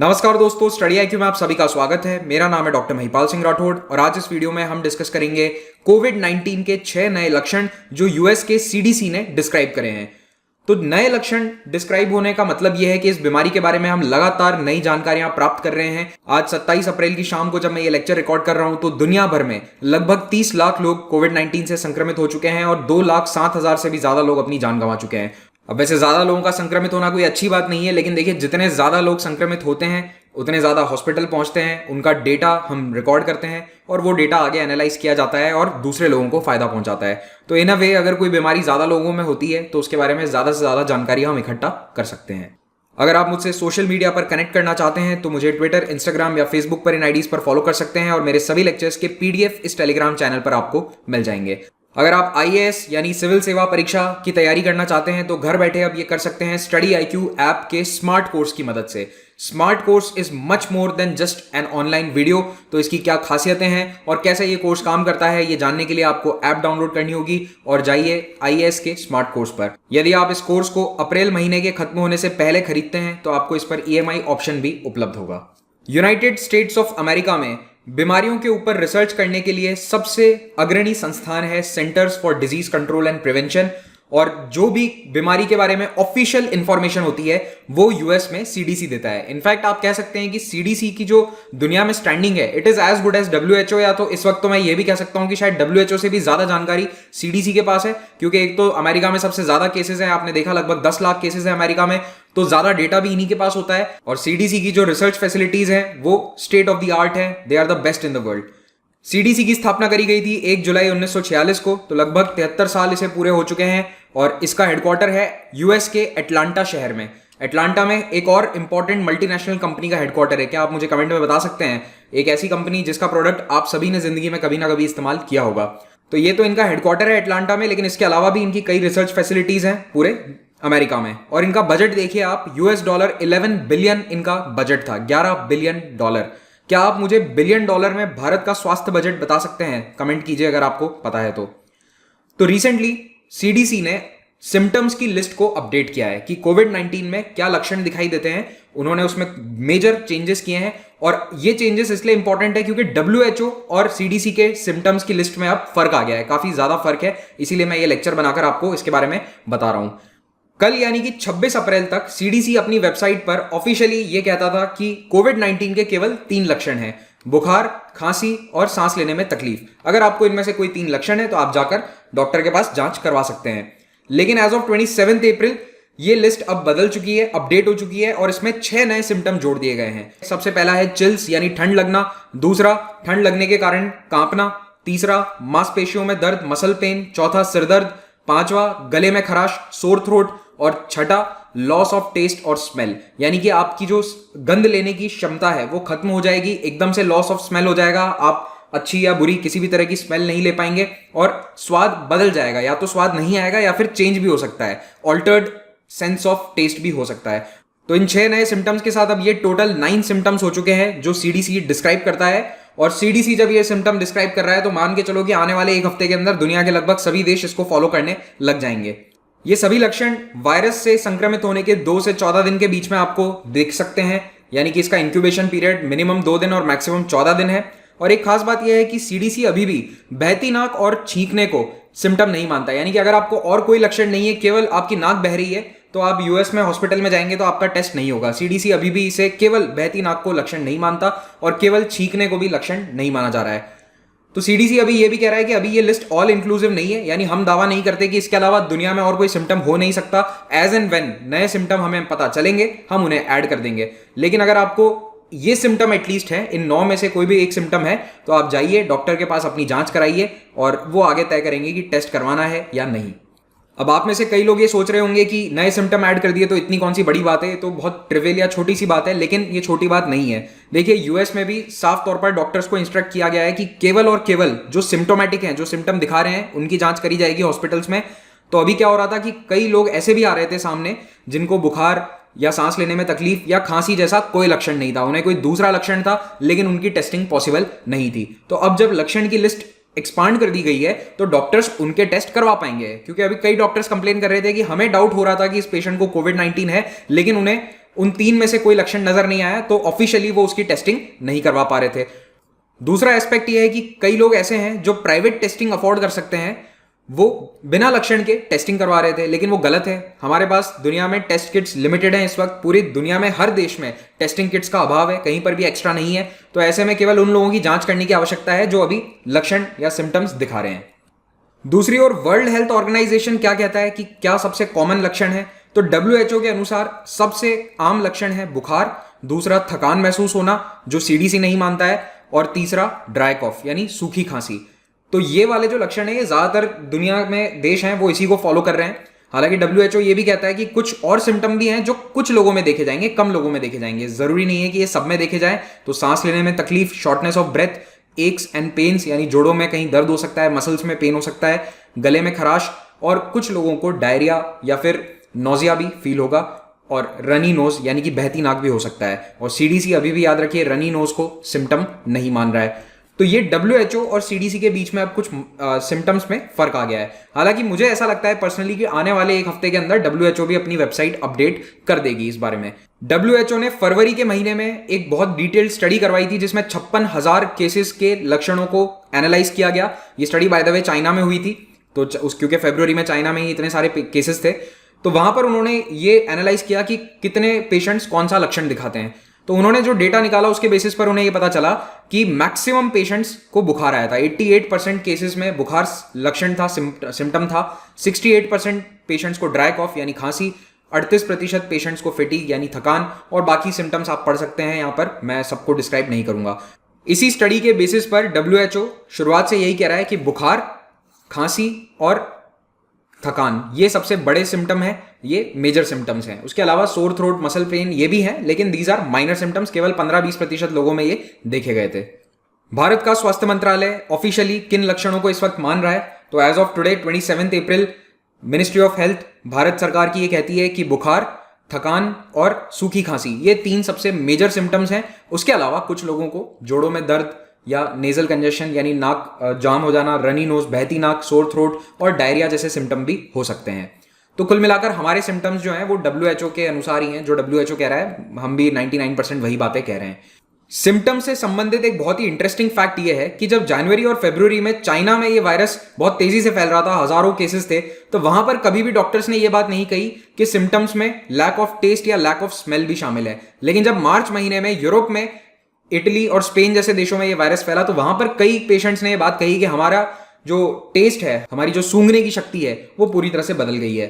नमस्कार दोस्तों, study IQ में आप सभी का स्वागत है। मेरा नाम है डॉक्टर महिपाल सिंह राठौड़ और आज इस वीडियो में हम डिस्कस करेंगे कोविड-19 के 6 नए लक्षण जो यूएस के सीडीसी ने डिस्क्राइब करे हैं। तो नए लक्षण डिस्क्राइब होने का मतलब यह है कि इस बीमारी के बारे में हम लगातार नई जानकारियां प्राप्त कर रहे हैं। आज 27 अप्रैल की शाम को जब मैं ये लेक्चर रिकॉर्ड कर रहा हूं तो दुनिया भर में लगभग 30 लाख लोग कोविड-19 से संक्रमित हो चुके हैं और 2,07,000 से भी ज्यादा लोग अपनी जान गंवा चुके हैं। अब वैसे ज्यादा लोगों का संक्रमित होना कोई अच्छी बात नहीं है, लेकिन देखिए जितने ज्यादा लोग संक्रमित होते हैं उतने ज्यादा हॉस्पिटल पहुंचते हैं, उनका डेटा हम रिकॉर्ड करते हैं और वो डेटा आगे एनालाइज किया जाता है और दूसरे लोगों को फायदा पहुंचाता है। तो इन अ वे अगर कोई बीमारी ज्यादा लोगों में होती है तो उसके बारे में ज्यादा से ज्यादा जानकारी हम इकट्ठा कर सकते हैं। अगर आप मुझसे सोशल मीडिया पर कनेक्ट करना चाहते हैं तो मुझे ट्विटर, इंस्टाग्राम या फेसबुक पर इन आईडीज पर फॉलो कर सकते हैं और मेरे सभी लेक्चर्स के पीडीएफ इस टेलीग्राम चैनल पर आपको मिल जाएंगे। अगर आप आईएएस यानी सिविल सेवा परीक्षा की तैयारी करना चाहते हैं तो घर बैठे अब ये कर सकते हैं स्टडी आईक्यू ऐप के स्मार्ट कोर्स की मदद से। Smart course is much more than just an online video. तो इसकी क्या खासियतें हैं और कैसे ये कोर्स काम करता है, ये जानने के लिए आपको ऐप डाउनलोड करनी होगी और जाइए आईएएस के स्मार्ट कोर्स पर। यदि आप इस कोर्स को अप्रैल महीने के खत्म होने से पहले खरीदते हैं तो आपको इस पर ईएमआई ऑप्शन भी उपलब्ध होगा। यूनाइटेड स्टेट्स ऑफ अमेरिका में बीमारियों के ऊपर रिसर्च करने के लिए सबसे अग्रणी संस्थान है centres for disease control and prevention, और जो भी बीमारी के बारे में ऑफिशियल इंफॉर्मेशन होती है वो यूएस में सीडीसी देता है। इनफैक्ट आप कह सकते हैं कि सीडीसी की जो दुनिया में स्टैंडिंग है it is as good as WHO, या तो इस वक्त तो मैं ये भी कह सकता हूं कि शायद डब्ल्यूएचओ से भी ज्यादा जानकारी सीडीसी के पास है, क्योंकि एक तो अमेरिका में सबसे ज्यादा केसेस हैं, आपने देखा लगभग 10 लाख केसेस हैं अमेरिका में, तो ज्यादा डेटा भी इन्हीं के पास होता है। और सीडीसी की जो रिसर्च फैसिलिटीज हैं वो स्टेट ऑफ द आर्ट है, they are the best in the world. CDC की स्थापना करी गई थी 1 जुलाई 1946 को, तो लगभग 73 साल इसे पूरे हो चुके हैं और इसका हेडक्वार्टर है यूएस के एटलांटा शहर में। एटलांटा में एक और इंपॉर्टेंट मल्टीनेशनल कंपनी का हेडक्वार्टर है। क्या आप मुझे कमेंट में बता सकते हैं एक ऐसी कंपनी जिसका प्रोडक्ट आप सभी ने जिंदगी में कभी ना कभी इस्तेमाल किया होगा? तो ये तो इनका हेडक्वार्टर है एटलांटा में, लेकिन इसके अलावा भी इनकी कई रिसर्च फैसिलिटीज हैं पूरे अमेरिका में। और इनका बजट देखिए आप, $11 बिलियन इनका बजट था, $11 बिलियन। क्या आप मुझे बिलियन डॉलर में भारत का स्वास्थ्य बजट बता सकते हैं? कमेंट कीजिए अगर आपको पता है तो रिसेंटली सीडीसी ने सिम्टम्स की लिस्ट को अपडेट किया है कि कोविड-19 में क्या लक्षण दिखाई देते हैं। उन्होंने उसमें मेजर चेंजेस किए हैं और ये चेंजेस इसलिए इंपॉर्टेंट है क्योंकि डब्ल्यूएचओ और सीडीसी के सिम्टम्स की लिस्ट में अब फर्क आ गया है, काफी ज्यादा फर्क है, इसीलिए मैं ये लेक्चर बनाकर आपको इसके बारे में बता रहा हूं। कल यानी कि 26 अप्रैल तक सीडीसी अपनी वेबसाइट पर ऑफिशियली ये कहता था कि कोविड-19 के केवल 3 लक्षण हैं, बुखार, खांसी और सांस लेने में तकलीफ। अगर आपको इनमें से कोई 3 लक्षण है तो आप जाकर डॉक्टर के पास जांच करवा सकते हैं। लेकिन एज ऑफ 27 अप्रैल ये लिस्ट अब बदल चुकी है, अपडेट हो चुकी है और इसमें 6 नए सिम्टम जोड़ दिए गए हैं। सबसे पहला है चिल्स यानी ठंड लगना, दूसरा ठंड लगने के कारण कांपना, तीसरा मांसपेशियों में दर्द मसल पेन, चौथा सिरदर्द, पांचवा गले में खराश सोर थ्रोट और छठा लॉस ऑफ टेस्ट और स्मेल, यानी कि आपकी जो गंध लेने की क्षमता है वो खत्म हो जाएगी, एकदम से लॉस ऑफ स्मेल हो जाएगा, आप अच्छी या बुरी किसी भी तरह की स्मेल नहीं ले पाएंगे और स्वाद बदल जाएगा, या तो स्वाद नहीं आएगा या फिर चेंज भी हो सकता है, ऑल्टर्ड सेंस ऑफ टेस्ट भी हो सकता है। तो इन 6 नए सिम्टम्स के साथ अब ये टोटल 9 सिम्टम्स हो चुके हैं जो सीडीसी डिस्क्राइब करता है। और सीडीसी जब ये सिम्टम डिस्क्राइब कर रहा है तो मान के चलो कि आने वाले 1 हफ्ते के अंदर दुनिया के लगभग सभी देश इसको फॉलो करने लग जाएंगे। ये सभी लक्षण वायरस से संक्रमित होने के 2 से 14 दिन के बीच में आपको देख सकते हैं, यानी कि इसका इंक्यूबेशन पीरियड मिनिमम 2 दिन और मैक्सिमम 14 दिन है। और एक खास बात यह है कि सीडीसी अभी भी बहती नाक और छींकने को सिम्टम नहीं मानता, यानी कि अगर आपको और कोई लक्षण नहीं है, केवल आपकी नाक बह रही है, तो आप यूएस में हॉस्पिटल में जाएंगे तो आपका टेस्ट नहीं होगा। सीडीसी अभी भी इसे केवल बहती नाक को लक्षण नहीं मानता और केवल छींकने को भी लक्षण नहीं माना जा रहा है। तो सीडीसी अभी ये भी कह रहा है कि अभी ये लिस्ट ऑल इंक्लूसिव नहीं है, यानी हम दावा नहीं करते कि इसके अलावा दुनिया में और कोई सिम्टम हो नहीं सकता। एज एंड व्हेन नए सिम्टम हमें पता चलेंगे हम उन्हें ऐड कर देंगे। लेकिन अगर आपको ये सिम्टम एटलीस्ट है, इन 9 में से कोई भी एक सिम्टम है, तो आप जाइए डॉक्टर के पास अपनी जांच कराइए और वो आगे तय करेंगे कि टेस्ट करवाना है या नहीं। अब आप में से कई लोग ये सोच रहे होंगे कि नए सिम्टम ऐड कर दिए तो इतनी कौन सी बड़ी बात है, तो बहुत ट्रिवियल या छोटी सी बात है, लेकिन ये छोटी बात नहीं है। देखिए यूएस में भी साफ तौर पर डॉक्टर्स को इंस्ट्रक्ट किया गया है कि केवल और केवल जो सिम्टोमेटिक हैं, जो सिम्टम दिखा रहे हैं, उनकी जांच करी जाएगी हॉस्पिटल्स में। तो अभी क्या हो रहा था कि कई लोग ऐसे भी आ रहे थे सामने जिनको बुखार या सांस लेने में तकलीफ या खांसी जैसा कोई लक्षण नहीं था, उन्हें कोई दूसरा लक्षण था, लेकिन उनकी टेस्टिंग पॉसिबल नहीं थी। तो अब जब लक्षण की लिस्ट एक्सपांड कर दी गई है तो डॉक्टर्स उनके टेस्ट करवा पाएंगे, क्योंकि अभी कई डॉक्टर्स कंप्लेन कर रहे थे कि हमें डाउट हो रहा था कि इस पेशेंट को कोविड-19 है, लेकिन उन्हें उन 3 में से कोई लक्षण नजर नहीं आया तो ऑफिशियली वो उसकी टेस्टिंग नहीं करवा पा रहे थे। दूसरा एस्पेक्ट ये है कि कई लोग ऐसे हैं जो प्राइवेट टेस्टिंग अफोर्ड कर सकते हैं, वो बिना लक्षण के टेस्टिंग करवा रहे थे, लेकिन वो गलत है। हमारे पास दुनिया में टेस्ट किट्स लिमिटेड हैं इस वक्त, पूरी दुनिया में हर देश में टेस्टिंग किट्स का अभाव है, कहीं पर भी एक्स्ट्रा नहीं है। तो ऐसे में केवल उन लोगों की जांच करने की आवश्यकता है जो अभी लक्षण या सिम्टम्स दिखा रहे हैं। दूसरी ओर वर्ल्ड हेल्थ ऑर्गेनाइजेशन क्या कहता है कि क्या सबसे कॉमन लक्षण है, तो WHO के अनुसार सबसे आम लक्षण है बुखार, दूसरा थकान महसूस होना जो CDC नहीं मानता है, और तीसरा ड्राई कॉफ यानी सूखी खांसी। तो ये वाले जो लक्षण है ये ज्यादातर दुनिया में देश हैं वो इसी को फॉलो कर रहे हैं। हालांकि WHO ये भी कहता है कि कुछ और सिम्टम भी हैं जो कुछ लोगों में देखे जाएंगे, कम लोगों में देखे जाएंगे, जरूरी नहीं है कि ये सब में देखे जाए। तो सांस लेने में तकलीफ, shortness of breath, aches and pains यानी जोड़ों में कहीं दर्द हो सकता है, मसल्स में पेन हो सकता है, गले में खराश, और कुछ लोगों को डायरिया या फिर नोजिया भी फील होगा, और रनी नोज यानी कि बहती नाक भी हो सकता है। और CDC अभी भी याद रखिए रनी नोज को सिम्टम नहीं मान रहा है। तो ये WHO और CDC के बीच में अब कुछ सिम्टम्स में फर्क आ गया है। हालांकि मुझे ऐसा लगता है पर्सनली कि आने वाले एक हफ्ते के अंदर WHO भी अपनी वेबसाइट अपडेट कर देगी इस बारे में। WHO ने फरवरी के महीने में एक बहुत डिटेल्ड स्टडी करवाई थी जिसमें 56,000 केसेस के लक्षणों को एनालाइज किया गया। ये study by the way China में हुई थी, तो क्योंकि फरवरी में चाइना में ही इतने सारे केसेस थे, तो वहां पर उन्होंने ये एनालाइज किया कि कितने पेशेंट्स कौन सा लक्षण दिखाते हैं। तो उन्होंने जो डेटा निकाला उसके बेसिस पर उन्हें ये पता चला कि मैक्सिमम पेशेंट्स को बुखार आया था। 88% केसेस में बुखार लक्षण था, सिम्टम था। 68% पेशेंट्स को ड्राई कॉफ यानी खांसी, 38% पेशेंट्स को फेटीग यानी थकान, और बाकी सिम्टम्स आप पढ़ सकते हैं यहाँ पर, मैं सबको डिस्क्राइब नहीं करूंगा। इसी स्टडी के बेसिस पर WHO शुरुआत से यही कह रहा है कि बुखार, खांसी और थकान ये सबसे बड़े सिम्टम है, ये मेजर सिम्टम्स हैं। उसके अलावा सोर थ्रोट, मसल पेन ये भी हैं, लेकिन दीज आर माइनर सिम्टम्स, केवल 15-20% लोगों में ये देखे गए थे। भारत का स्वास्थ्य मंत्रालय ऑफिशियली किन लक्षणों को इस वक्त मान रहा है, तो as of today 27 April ministry of health Bharat सरकार की ये कहती है कि बुखार, थकान और सूखी खांसी ये 3 सबसे मेजर सिम्टम्स हैं। उसके अलावा कुछ लोगों को जोड़ों में दर्द या नेजल कंजेशन यानी नाक जाम हो जाना, रनी नोज, बहती नाक, सोर थ्रोट और डायरिया जैसे सिम्टम भी हो सकते हैं। तो कुल मिलाकर हमारे सिम्टम्स जो हैं वो WHO के अनुसार ही हैं, जो WHO कह रहा है हम भी 99% वही बातें कह रहे हैं। सिम्टम से संबंधित एक बहुत ही इंटरेस्टिंग फैक्ट ये है कि जब जनवरी और फरवरी में चाइना में ये वायरस बहुत तेजी से फैल रहा था, हजारों केसेस थे, तो वहां पर कभी भी डॉक्टर्स ने ये बात नहीं कही कि सिम्टम्स में लैक ऑफ टेस्ट या लैक ऑफ स्मेल भी शामिल है। लेकिन जब मार्च महीने में यूरोप में, इटली और स्पेन जैसे देशों में ये वायरस फैला तो वहां पर कई पेशेंट्स ने ये बात कही कि हमारा जो टेस्ट है, हमारी जो सूंघने की शक्ति है वो पूरी तरह से बदल गई है।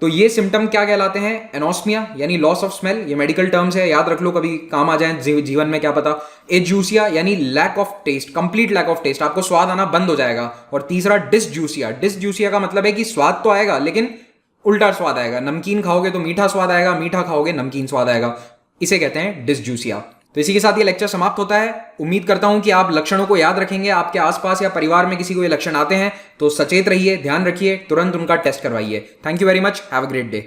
तो ये सिम्टम क्या कहलाते हैं? एनोस्मिया यानी लॉस ऑफ स्मेल, ये मेडिकल टर्म्स है, याद रख लो, कभी काम आ जाए जीवन में क्या पता। एज्यूसिया यानी lack of taste, complete lack of taste, आपको स्वाद आना बंद हो जाएगा। और तीसरा डिसजूसिया, डिसजूसिया का मतलब है कि स्वाद तो आएगा लेकिन उल्टा स्वाद आएगा, नमकीन खाओगे तो मीठा स्वाद आएगा, मीठा खाओगे नमकीन स्वाद आएगा, इसे कहते हैं डिसजूसिया। तो इसी के साथ ये लेक्चर समाप्त होता है। उम्मीद करता हूं कि आप लक्षणों को याद रखेंगे। आपके आसपास या परिवार में किसी को ये लक्षण आते हैं तो सचेत रहिए, ध्यान रखिए, तुरंत उनका टेस्ट करवाइए। Thank you very much, have a great day.